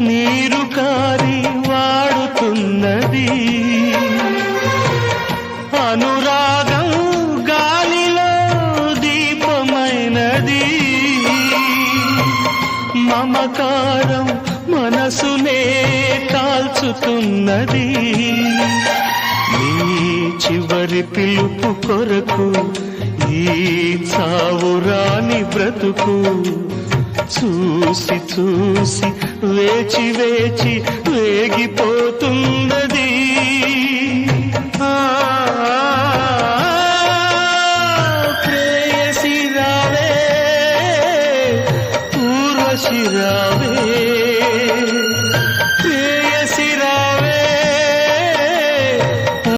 నీరు కారి వాడుతున్నది అనురాగం గాలిలో దీపమైనది మమకారం మనసునే కాల్చుతున్నది నీ చివరి పిలుపు కొరకు ఈ చావురాని బ్రతుకు చూసి చూసి వేచి వేచి వేగిపోతున్నది